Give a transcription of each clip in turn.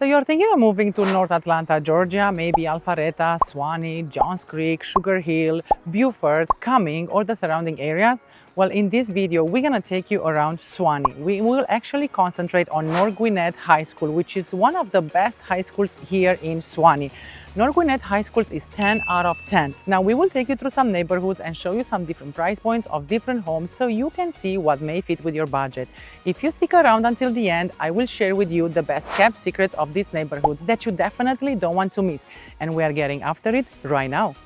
So you're thinking of moving to North Atlanta, Georgia, maybe Alpharetta, Suwanee, Johns Creek, Sugar Hill, Beaufort, Cumming, or the surrounding areas? Well, in this video, we're gonna take you around Suwanee. We will actually concentrate on North Gwinnett High School, which is one of the best high schools here in Suwanee. North Gwinnett High School is 10 out of 10. Now we will take you through some neighborhoods and show you some different price points of different homes so you can see what may fit with your budget. If you stick around until the end, I will share with you the best kept secrets of these neighborhoods that you definitely don't want to miss. And we are getting after it right now.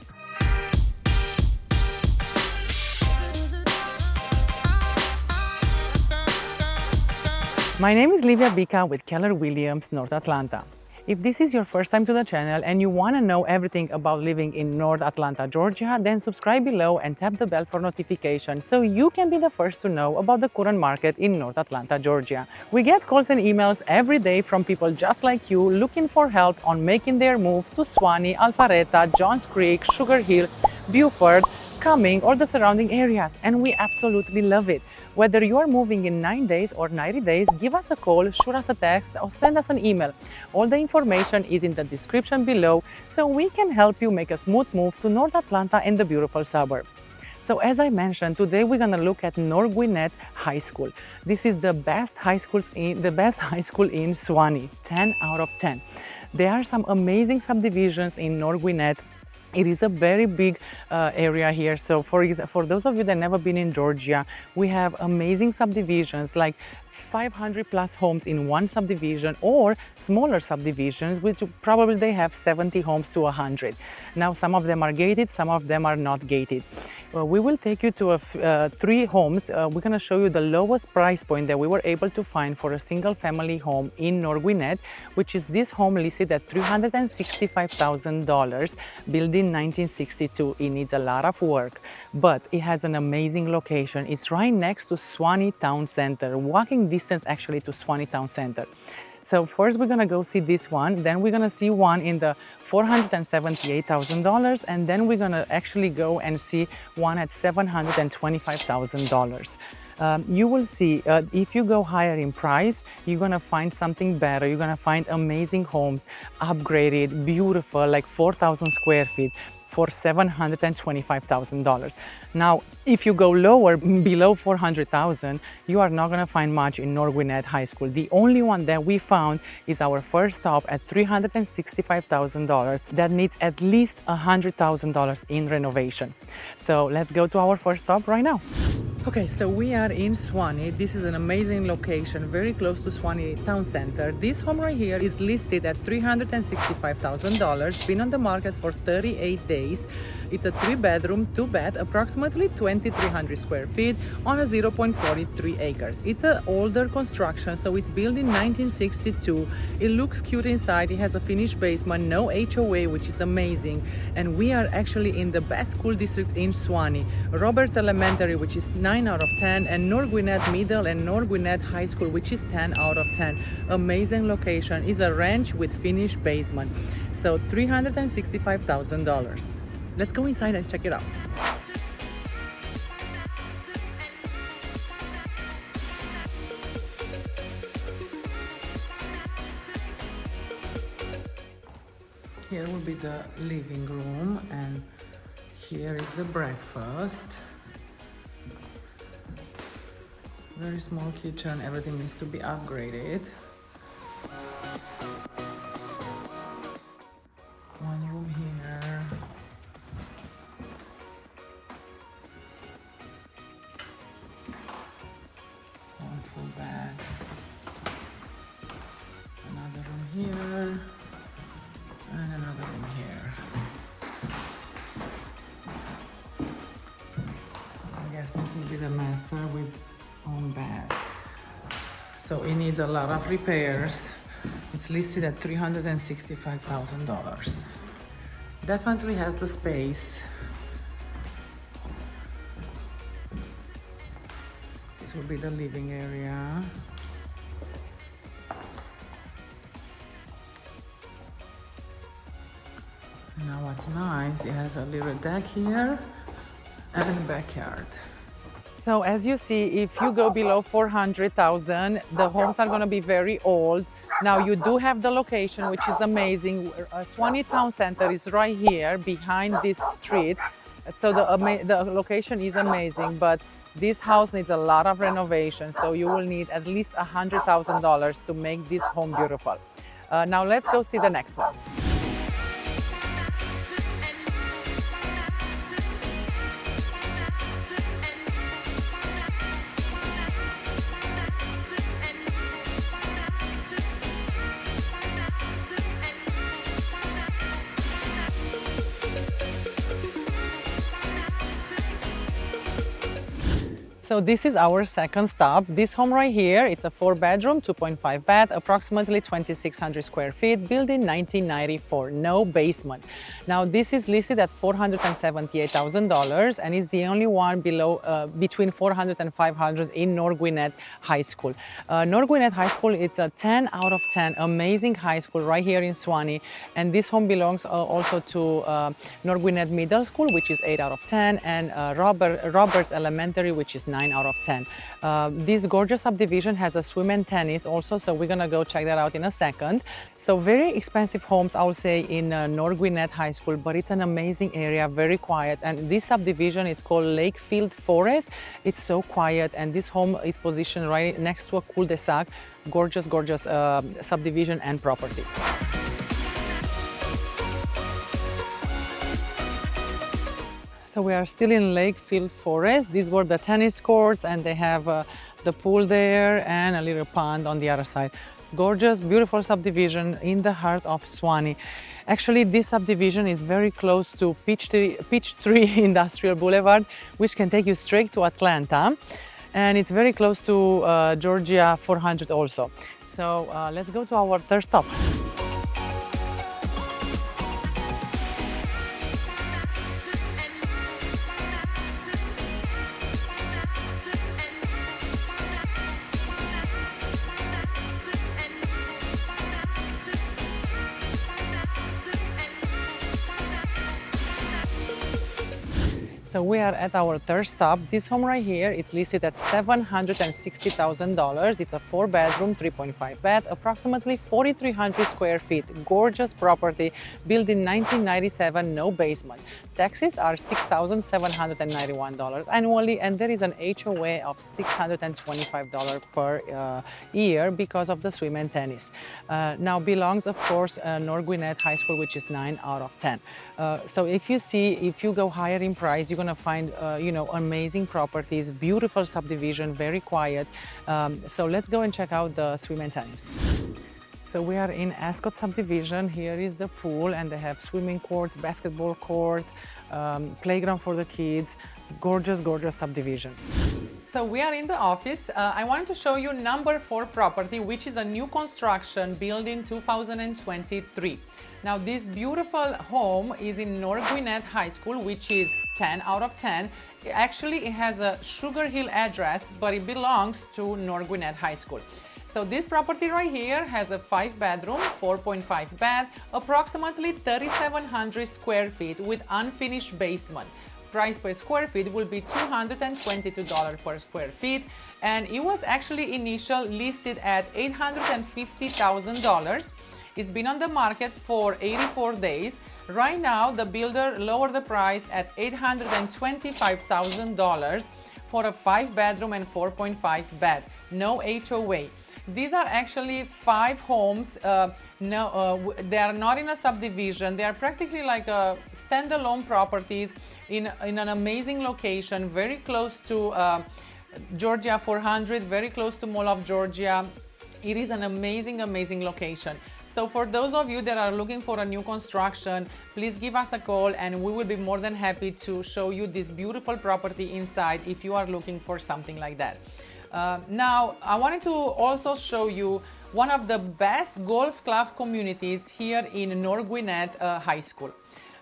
My name is Livia Bika with Keller Williams, North Atlanta. If this is your first time to the channel and you want to know everything about living in North Atlanta, Georgia, then subscribe below and tap the bell for notifications so you can be the first to know about the current market in North Atlanta, Georgia. We get calls and emails every day from people just like you looking for help on making their move to Suwanee, Alpharetta, Johns Creek, Sugar Hill, Beaufort, Cumming, or the surrounding areas, and we absolutely love it. Whether you are moving in 9 days or 90 days, give us a call, shoot us a text, or send us an email. All the information is in the description below so we can help you make a smooth move to North Atlanta and the beautiful suburbs. So as I mentioned, today we're gonna look at North Gwinnett High School. This is the best high school in Suwanee, 10 out of 10. There are some amazing subdivisions in North Gwinnett. It is a very big area here. So for those of you that never been in Georgia, we have amazing subdivisions like 500 plus homes in one subdivision or smaller subdivisions, which probably they have 70 homes to 100. Now, some of them are gated, some of them are not gated. We will take you to 3 homes. We're gonna show you the lowest price point that we were able to find for a single family home in North Gwinnett, which is this home listed at $365,000, built in 1962. It needs a lot of work, but it has an amazing location. It's right next to Suwanee Town Center, walking distance actually to Suwanee Town Center. So first we're gonna go see this one, then we're gonna see one in the $478,000, and then we're gonna actually go and see one at $725,000. You will see if you go higher in price, you're gonna find something better. You're gonna find amazing homes, upgraded, beautiful, like 4,000 square feet for $725,000. Now, if you go lower, below $400,000, you are not gonna find much in North Gwinnett High School. The only one that we found is our first stop at $365,000 that needs at least $100,000 in renovation. So let's go to our first stop right now. Okay, so we are in Suwanee. This is an amazing location, very close to Suwanee Town Center. This home right here is listed at $365,000, been on the market for 38 days. It's a 3-bedroom, 2-bath, approximately 2,300 square feet on a 0.43 acres. It's an older construction, so it's built in 1962. It looks cute inside. It has a finished basement, no HOA, which is amazing. And we are actually in the best school districts in Suwanee. Roberts Elementary, which is 9 out of 10, and North Gwinnett Middle and North Gwinnett High School, which is 10 out of 10. Amazing location. It's a ranch with finished basement. So $365,000. Let's go inside and check it out. Here will be the living room, and here is the breakfast. Very small kitchen, everything needs to be upgraded. One room here. One full bed. Another room here. And another room here. I guess this will be the master with own bed. So it needs a lot of repairs. It's listed at $365,000. Definitely has the space. This will be the living area. Now what's nice, it has a little deck here and a backyard. So as you see, if you go below 400,000, the homes are going to be very old, Now you do have the location, which is amazing. Suwanee Town Center is right here behind this street. So the location is amazing, but this house needs a lot of renovation. So you will need at least $100,000 to make this home beautiful. Now let's go see the next one. So this is our second stop. This home right here, it's a 4-bedroom, 2.5 bath, approximately 2,600 square feet, built in 1994, no basement. Now this is listed at $478,000 and is the only one below between 400 and 500 in North Gwinnett High School. North Gwinnett High School, it's a 10 out of 10, amazing high school right here in Suwanee. And this home belongs also to North Gwinnett Middle School, which is 8 out of 10, and Roberts Elementary, which is 9 out of 10. This gorgeous subdivision has a swim and tennis also, so we're gonna go check that out in a second. So very expensive homes, I will say, in North Gwinnett High School, but it's an amazing area, very quiet. And this subdivision is called Lakefield Forest. It's so quiet, and this home is positioned right next to a cul-de-sac. Gorgeous, gorgeous subdivision and property. So we are still in Lakefield Forest. These were the tennis courts, and they have the pool there and a little pond on the other side. Gorgeous, beautiful subdivision in the heart of Suwanee. Actually, this subdivision is very close to Peachtree Industrial Boulevard, which can take you straight to Atlanta. And it's very close to Georgia 400 also. So let's go to our third stop. So we are at our third stop. This home right here is listed at $760,000. It's a 4-bedroom, 3.5 bath, approximately 4,300 square feet. Gorgeous property, built in 1997, no basement. Taxes are $6,791 annually, and there is an HOA of $625 per year because of the swim and tennis. Now belongs, of course, North Gwinnett High School, which is 9 out of 10. So if you go higher in price, you're gonna find amazing properties, beautiful subdivision, very quiet. So let's go and check out the swim and tennis. So we are in Ascot subdivision. Here is the pool, and they have swimming courts, basketball court, playground for the kids. Gorgeous, gorgeous subdivision. So we are in the office. I wanted to show you number 4 property, which is a new construction built in 2023. Now this beautiful home is in North Gwinnett High School, which is 10 out of 10. Actually, it has a Sugar Hill address, but it belongs to North Gwinnett High School. So this property right here has a 5-bedroom, 4.5 bath, approximately 3,700 square feet with unfinished basement. Price per square feet will be $222 per square feet, and it was actually initially listed at $850,000. It's been on the market for 84 days. Right now, the builder lowered the price at $825,000 for a 5-bedroom and 4.5 bath, no HOA. These are actually 5 homes. They are not in a subdivision. They are practically like standalone properties in an amazing location, very close to Georgia 400, very close to Mall of Georgia. It is an amazing, amazing location. So for those of you that are looking for a new construction, please give us a call, and we will be more than happy to show you this beautiful property inside if you are looking for something like that. Now, I wanted to also show you one of the best golf club communities here in North Gwinnett High School.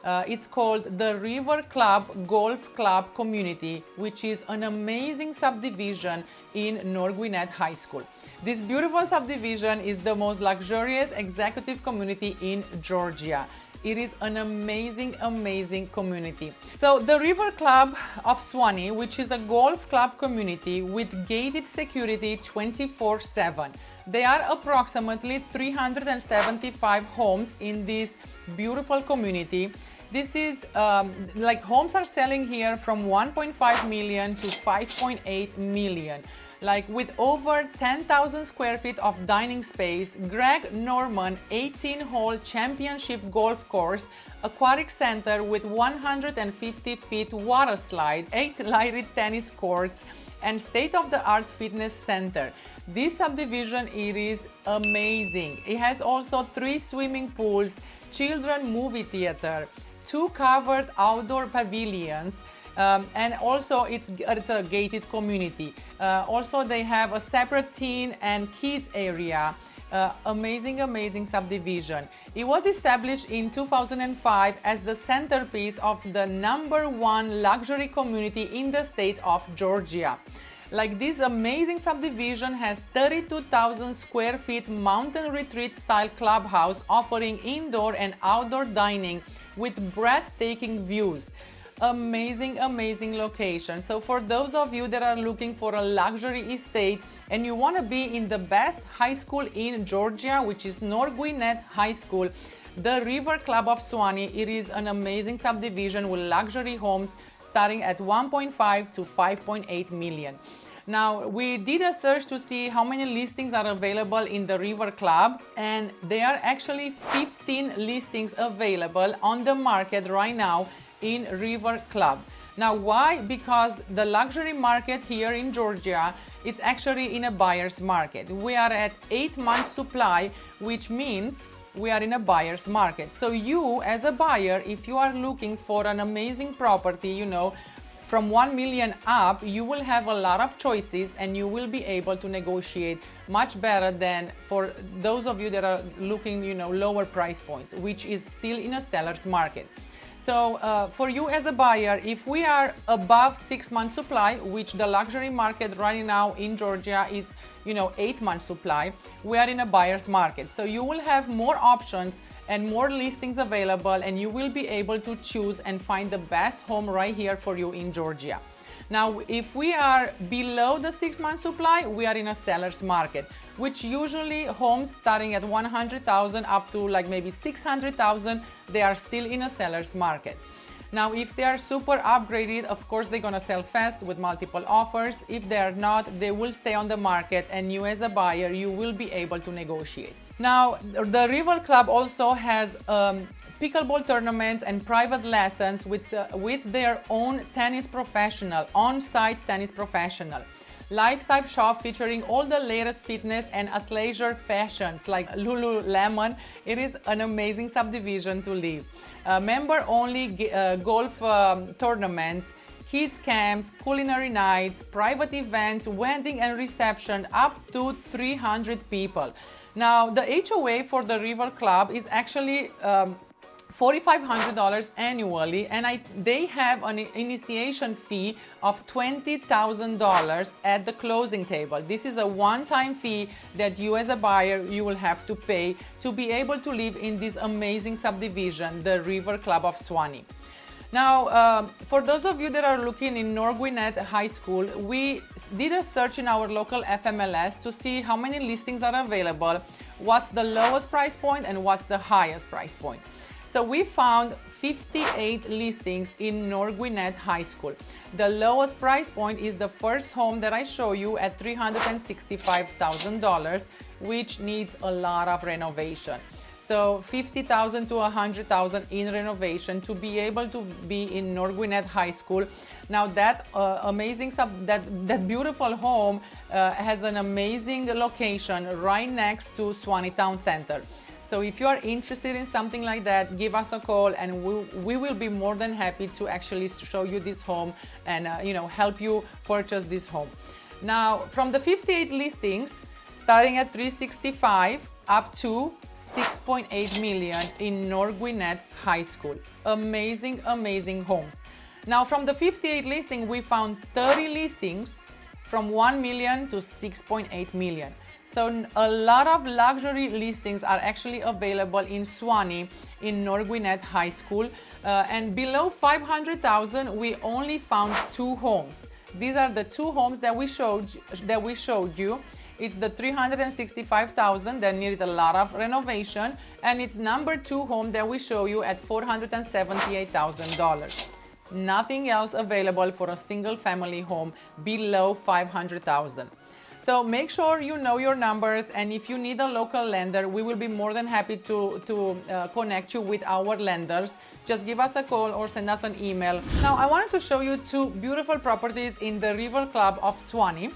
It's called the River Club Golf Club Community, which is an amazing subdivision in North Gwinnett High School. This beautiful subdivision is the most luxurious executive community in Georgia. It is an amazing, amazing community. So the River Club of Suwanee, which is a golf club community with gated security 24/7. There are approximately 375 homes in this beautiful community. This is like homes are selling here from 1.5 million to 5.8 million. Like with over 10,000 square feet of dining space, Greg Norman 18-hole championship golf course, aquatic center with 150 feet water slide, 8 lighted tennis courts, and state-of-the-art fitness center. This subdivision, it is amazing. It has also 3 swimming pools, children movie theater, 2 covered outdoor pavilions, and also it's a gated community. Also they have a separate teen and kids area. Amazing subdivision. It was established in 2005 as the centerpiece of the #1 luxury community in the state of Georgia. Like this amazing subdivision has 32,000 square feet mountain retreat style clubhouse offering indoor and outdoor dining with breathtaking views. Amazing location. So for those of you that are looking for a luxury estate and you want to be in the best high school in Georgia, which is North Gwinnett High School, the River Club of Suwanee, it is an amazing subdivision with luxury homes starting at 1.5 to 5.8 million. Now, we did a search to see how many listings are available in the River Club, and there are actually 15 listings available on the market right now in River Club. Now, why? Because the luxury market here in Georgia, it's actually in a buyer's market. We are at 8 months supply, which means we are in a buyer's market. So you, as a buyer, if you are looking for an amazing property, you know, from 1 million up, you will have a lot of choices and you will be able to negotiate much better than for those of you that are looking, you know, lower price points, which is still in a seller's market. So for you as a buyer, if we are above 6 months supply, which the luxury market right now in Georgia is, you know, 8 months supply, we are in a buyer's market. So you will have more options and more listings available, and you will be able to choose and find the best home right here for you in Georgia. Now, if we are below the 6 months supply, we are in a seller's market, which usually homes starting at 100,000 up to like maybe 600,000, they are still in a seller's market. Now, if they are super upgraded, of course, they're gonna sell fast with multiple offers. If they are not, they will stay on the market, and you as a buyer, you will be able to negotiate. Now, the River Club also has pickleball tournaments and private lessons with their own tennis professional, on-site tennis professional. Lifestyle shop featuring all the latest fitness and athleisure fashions like Lululemon. It is an amazing subdivision to live. Member-only golf tournaments, kids camps, culinary nights, private events, wedding and reception, up to 300 people. Now, the HOA for the River Club is actually $4,500 annually, and they have an initiation fee of $20,000 at the closing table. This is a one-time fee that you as a buyer, you will have to pay to be able to live in this amazing subdivision, the River Club of Suwanee. Now, for those of you that are looking in North Gwinnett High School, we did a search in our local FMLS to see how many listings are available, what's the lowest price point, and what's the highest price point. So we found 58 listings in North Gwinnett High School. The lowest price point is the first home that I show you at $365,000, which needs a lot of renovation. So $50,000 to $100,000 in renovation to be able to be in North Gwinnett High School. Now that that beautiful home has an amazing location right next to Suwanee Town Center. So if you are interested in something like that, give us a call and we will be more than happy to actually show you this home and help you purchase this home. Now, from the 58 listings, starting at 365 up to 6.8 million in North Gwinnett High School. Amazing homes. Now, from the 58 listings, we found 30 listings from 1 million to 6.8 million. So a lot of luxury listings are actually available in Suwanee in North Gwinnett High School. And below 500,000, we only found 2 homes. These are the 2 homes that we showed you. It's the 365,000 that needed a lot of renovation, and it's number 2 home that we show you at $478,000. Nothing else available for a single family home below $500,000. So make sure you know your numbers, and if you need a local lender, we will be more than happy to connect you with our lenders. Just give us a call or send us an email. Now I wanted to show you 2 beautiful properties in the River Club of Suwanee.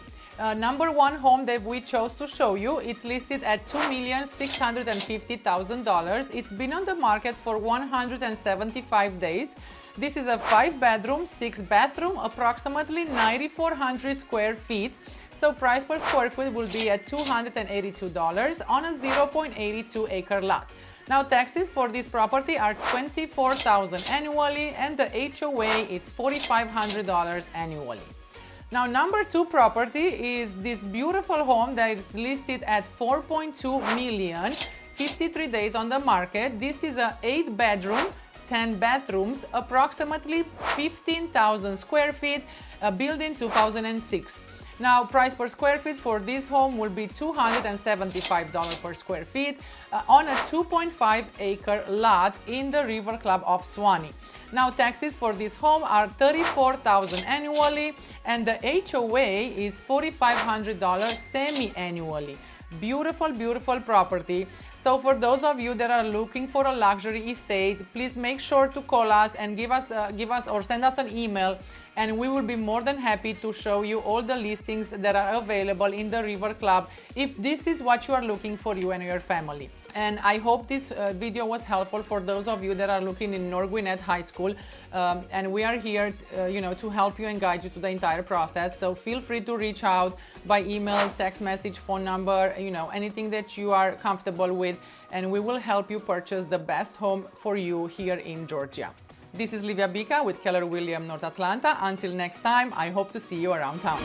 Number 1 home that we chose to show you, it's listed at $2,650,000. It's been on the market for 175 days. This is a 5-bedroom, 6-bathroom, approximately 9,400 square feet. So price per square foot will be at $282 on a 0.82 acre lot. Now taxes for this property are $24,000 annually, and the HOA is $4,500 annually. Now number 2 property is this beautiful home that is listed at $4.2 million, 53 days on the market. This is a 8-bedroom, 10 bathrooms, approximately 15,000 square feet, built in 2006. Now, price per square feet for this home will be $275 per square feet on a 2.5 acre lot in the River Club of Suwanee. Now, taxes for this home are $34,000 annually, and the HOA is $4,500 semi-annually. Beautiful, beautiful property. So for those of you that are looking for a luxury estate, please make sure to call us and give us or send us an email, and we will be more than happy to show you all the listings that are available in the River Club if this is what you are looking for you and your family. And I hope this video was helpful for those of you that are looking in North Gwinnett High School, and we are here to help you and guide you to the entire process. So feel free to reach out by email, text message, phone number, anything that you are comfortable with, and we will help you purchase the best home for you here in Georgia. This is Livia Bica with Keller Williams North Atlanta. Until next time, I hope to see you around town.